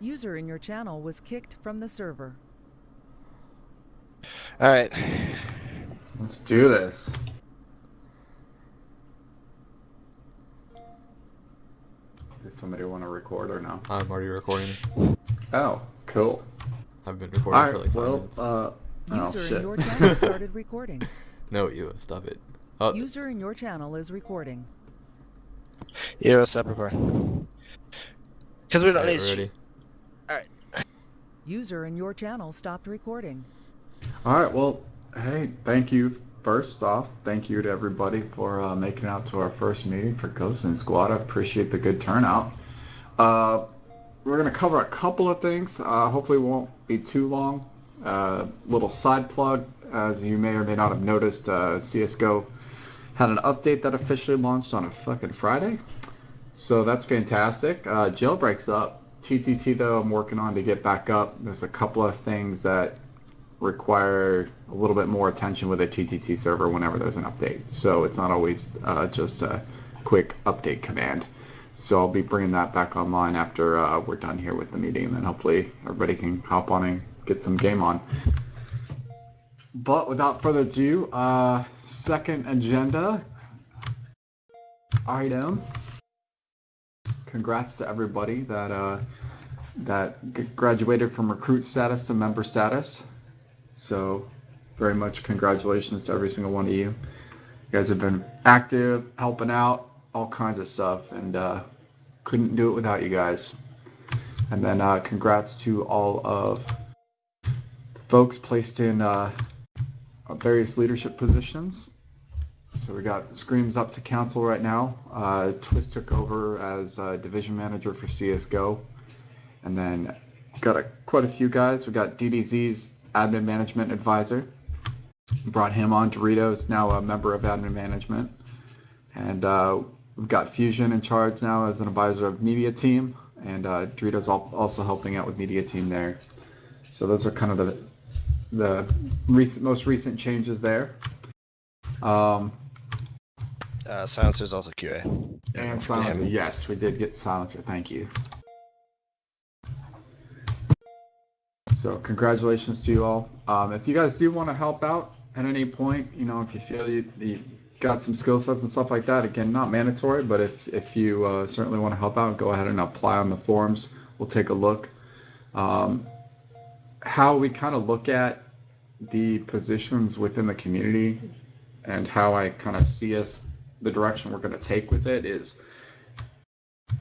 User in your channel was kicked from the server. All right. Let's do this. Does somebody want to record or no? I'm already recording. Oh, cool. I've been recording for like 5 minutes. User in your channel started recording. No, you stop it. Oh, User in your channel is recording. Yeah, stop recording. Because we don't alright, need. we're ready. All right. User in your channel stopped recording. All right, well, hey, thank you. First off, thank you to everybody for making it out to our first meeting for Ghost and Squad. I appreciate the good turnout. We're going to cover a couple of things. Hopefully it won't be too long. Little side plug, as you may or may not have noticed, CSGO had an update that officially launched on a fucking Friday. So that's fantastic. Jailbreak's up. TTT, though, I'm working on to get back up. There's a couple of things that require a little bit more attention with a TTT server whenever there's an update. So it's not always just a quick update command. So I'll be bringing that back online after we're done here with the meeting, and then hopefully everybody can hop on and get some game on. But without further ado, second agenda item. Congrats to everybody that graduated from recruit status to member status. So very much congratulations to every single one of you. You guys have been active, helping out, all kinds of stuff, and couldn't do it without you guys. And then congrats to all of the folks placed in various leadership positions. So we got Screams up to council right now. Twist took over as division manager for CSGO. And then got quite a few guys. We got DDZ's admin management advisor. Brought him on. Doritos, now a member of admin management. And we've got Fusion in charge now as an advisor of media team. And Doritos also helping out with media team there. So those are kind of the most recent changes there. Silencer's also QA. And Silencer, yes, we did get Silencer, thank you. So congratulations to you all. If you guys do want to help out at any point, you know, if you feel you got some skill sets and stuff like that, again, not mandatory, but if you certainly want to help out, go ahead and apply on the forums. We'll take a look. How we kind of look at the positions within the community and how I kind of see us, the direction we're going to take with it is,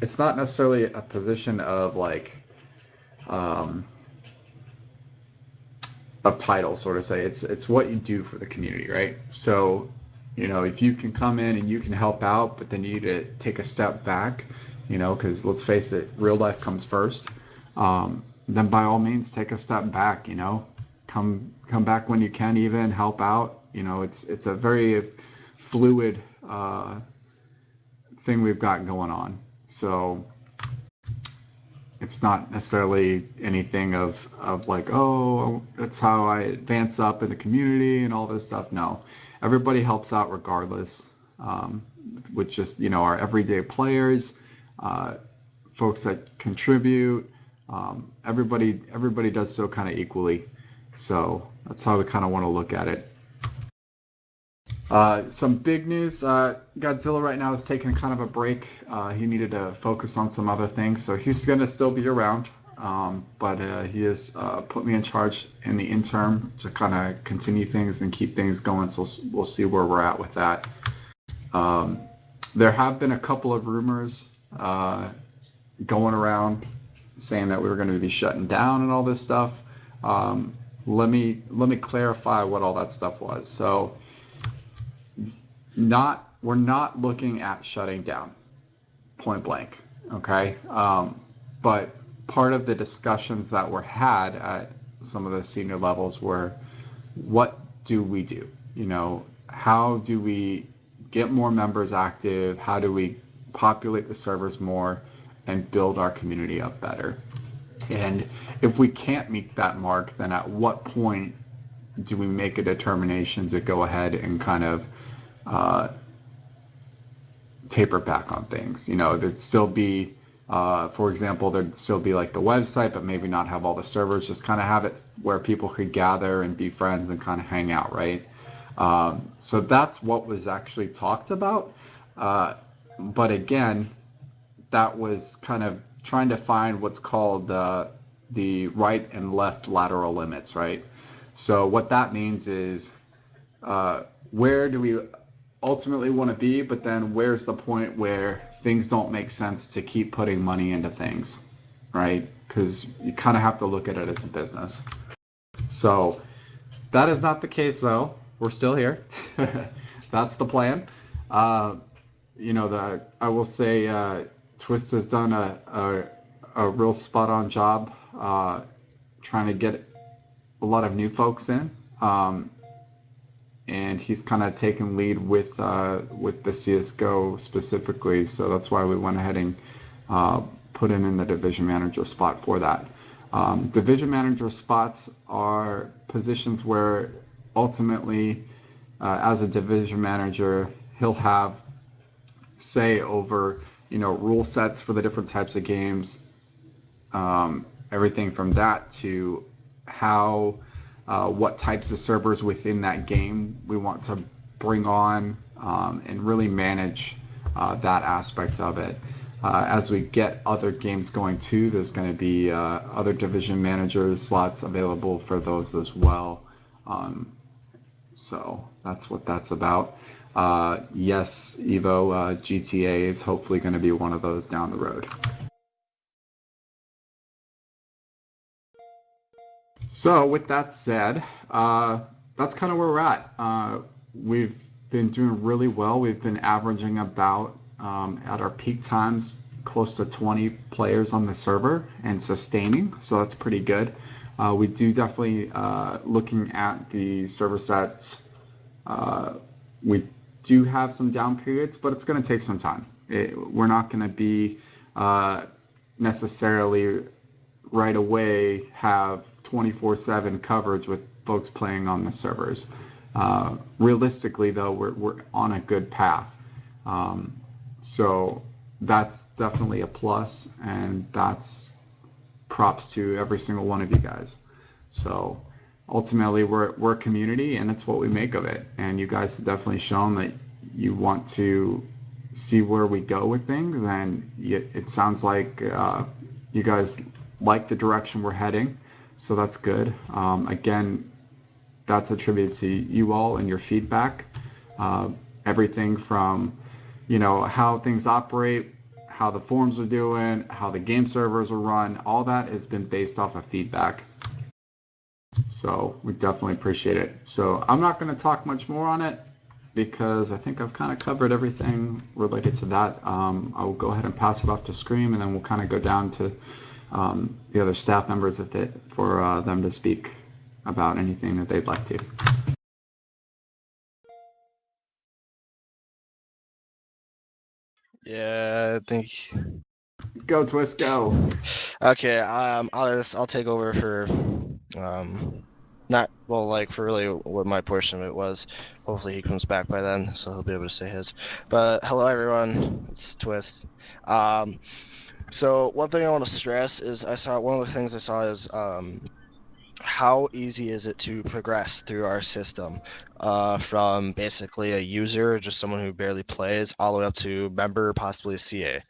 it's not necessarily a position of like, of title, sort of say. It's what you do for the community, right? So, you know, if you can come in and you can help out, but then you need to take a step back, you know, because let's face it, real life comes first. Then by all means, take a step back, you know, come back when you can, even help out. You know, it's a very fluid thing we've got going on. So it's not necessarily anything of like, oh, that's how I advance up in the community and all this stuff. No, everybody helps out regardless, with just, you know, our everyday players, folks that contribute. Everybody does so kind of equally. So that's how we kind of want to look at it. Some big news. Godzilla right now is taking kind of a break. He needed to focus on some other things, so he's going to still be around. But he has put me in charge in the interim to kind of continue things and keep things going. So we'll see where we're at with that. There have been a couple of rumors going around saying that we were going to be shutting down and all this stuff. Let me clarify what all that stuff was. So we're not looking at shutting down, point blank, okay? But part of the discussions that were had at some of the senior levels were, what do we do? You know, how do we get more members active? How do we populate the servers more and build our community up better? And if we can't meet that mark, then at what point do we make a determination to go ahead and kind of taper back on things? You know, there'd still be For example, there'd still be like the website, but maybe not have all the servers. Just kind of have it where people could gather and be friends and kind of hang out, right? So that's what was actually talked about. But again, that was kind of trying to find what's called the right and left lateral limits, right? So what that means is where do we ultimately want to be, but then where's the point where things don't make sense to keep putting money into things, right? Because you kind of have to look at it as a business. So that is not the case, though. We're still here. That's the plan. I will say Twist has done a real spot on job trying to get a lot of new folks in. And he's kind of taken lead with the CSGO specifically, so that's why we went ahead and put him in the division manager spot for that. Division manager spots are positions where ultimately, as a division manager, he'll have say over rule sets for the different types of games, everything from that to how what types of servers within that game we want to bring on, and really manage that aspect of it. As we get other games going too, there's going to be other division manager slots available for those as well. So that's what that's about. Yes, Evo, GTA is hopefully going to be one of those down the road. So with that said, that's kind of where we're at. We've been doing really well. We've been averaging about, at our peak times, close to 20 players on the server and sustaining, so that's pretty good. We do definitely, looking at the server sets, we do have some down periods, but it's going to take some time. We're not going to be necessarily right away have 24/7 coverage with folks playing on the servers. Realistically, though, we're on a good path. So that's definitely a plus, and that's props to every single one of you guys. So ultimately, we're a community, and it's what we make of it. And you guys have definitely shown that you want to see where we go with things, and it sounds like you guys like the direction we're heading, so that's good. Again, that's attributed to you all and your feedback. Everything from how things operate, how the forums are doing, how the game servers are run, all that has been based off of feedback. So we definitely appreciate it. So I'm not going to talk much more on it because I think I've kind of covered everything related to that. I'll go ahead and pass it off to Scream, and then we'll kind of go down to the other staff members for them to speak about anything that they'd like to. Yeah, I think. Go Twist, go. Okay, I'll take over for not well, like for really what my portion of it was. Hopefully he comes back by then, so he'll be able to say his. But hello everyone, it's Twist. So one thing I want to stress is one of the things I saw is how easy is it to progress through our system, from basically a user, just someone who barely plays, all the way up to member, possibly a CA.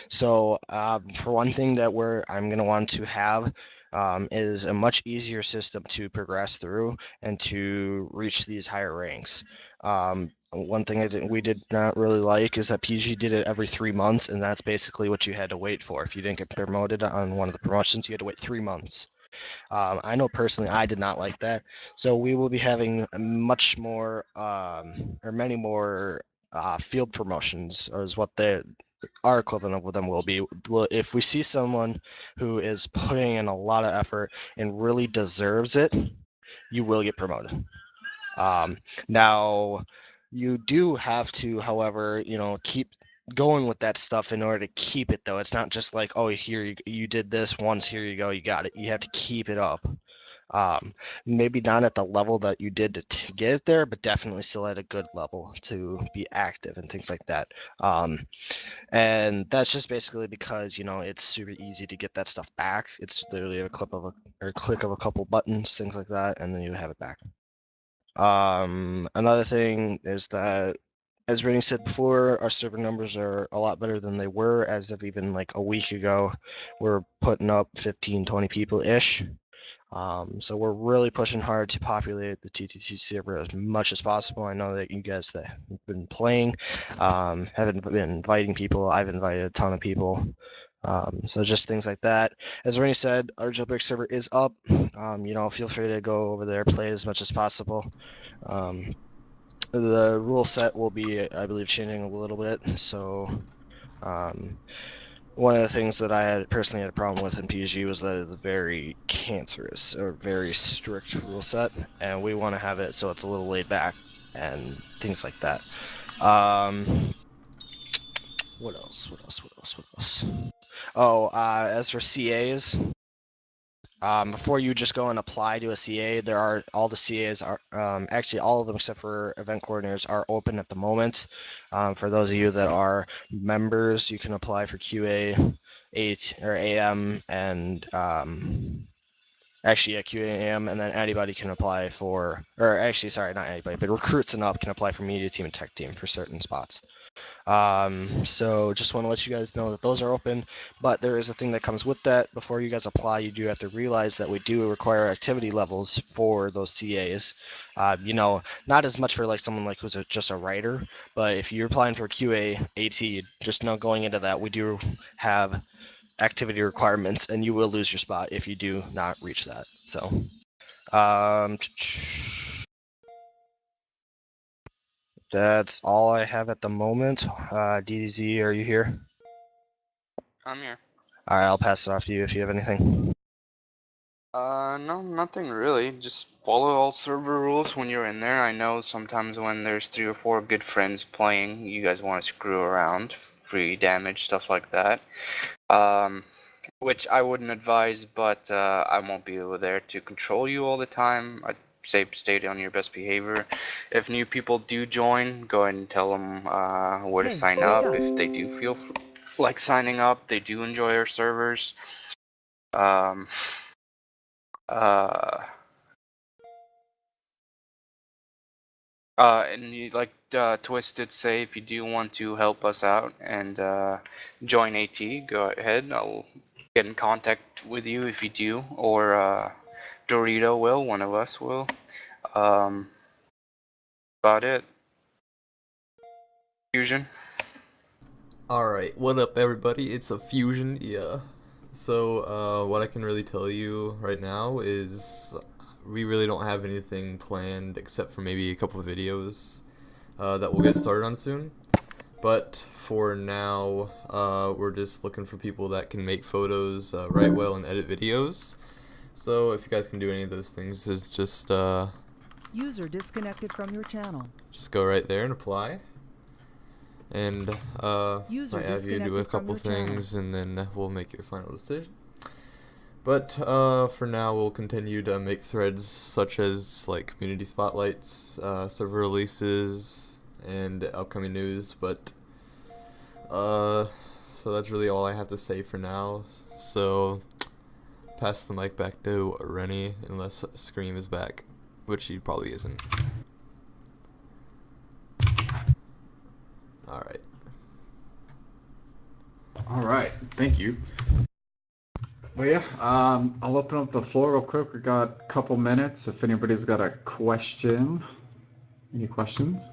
So for one thing that I'm going to want to have is a much easier system to progress through and to reach these higher ranks. One thing we did not really like is that PG did it every 3 months, and that's basically what you had to wait for. If you didn't get promoted on one of the promotions, you had to wait 3 months. I know personally I did not like that. So we will be having much more, or many more field promotions, or is what our equivalent of them will be. If we see someone who is putting in a lot of effort and really deserves it, you will get promoted. Now, you do have to, however, keep going with that stuff in order to keep it, though. It's not just like, oh, here you did this once, here you go, you got it. You have to keep it up. Maybe not at the level that you did to get it there, but definitely still at a good level to be active and things like that. And that's just basically because, you know, it's super easy to get that stuff back. It's literally a click of a couple buttons, things like that, and then you have it back. Another thing is that, as Rennie said before, our server numbers are a lot better than they were as of even like a week ago. We're putting up 15, 20 people-ish. So we're really pushing hard to populate the TTC server as much as possible. I know that you guys that have been playing have been inviting people. I've invited a ton of people. So just things like that. As Rennie said, our jailbreak server is up. You know, feel free to go over there, play as much as possible. The rule set will be, I believe, changing a little bit. So one of the things that I had personally had a problem with in PG was that it's a very cancerous or very strict rule set, and we want to have it so it's a little laid back and things like that. What else? Oh, as for CAs, before you just go and apply to a CA, all the CAs are actually all of them except for event coordinators are open at the moment. For those of you that are members, you can apply for QA, 8 or AM, and actually, yeah, QA and AM, and then anybody can apply for, or actually, sorry, not anybody, but recruits and up can apply for media team and tech team for certain spots. So just want to let you guys know that those are open, but there is a thing that comes with that. Before you guys apply, you do have to realize that we do require activity levels for those CAs. You know, not as much for like someone like who's just a writer, but if you're applying for QA, AT, just know going into that, we do have activity requirements, and you will lose your spot if you do not reach that. So, that's all I have at the moment. DDZ, are you here? I'm here. All right, I'll pass it off to you if you have anything. No, nothing really. Just follow all server rules when you're in there. I know sometimes when there's 3 or 4 good friends playing, you guys want to screw around, free damage, stuff like that. Which I wouldn't advise, but I won't be over there to control you all the time. I'd say stay on your best behavior. If new people do join, go ahead and tell them where to sign up. If they do feel like signing up, they do enjoy our servers. And you, like Twisted say, if you do want to help us out and join AT, go ahead. I'll get in contact with you if you do, or Dorito will, one of us will. About it. Fusion. Alright, what up everybody? It's a Fusion, yeah. So, what I can really tell you right now is we really don't have anything planned except for maybe a couple of videos that we'll get started on soon. But for now, we're just looking for people that can make photos, write well, and edit videos. So if you guys can do any of those things, is just User disconnected from your channel. just go right there and apply. And User might have you do a disconnected from couple your channel. things, and then we'll make your final decision. But for now, we'll continue to make threads such as like community spotlights, server releases, and upcoming news. But so that's really all I have to say for now. So pass the mic back to Rennie, unless Scream is back, which he probably isn't. Alright. All right, thank you. Well, yeah, I'll open up the floor real quick. We got a couple minutes. If anybody's got a question, any questions?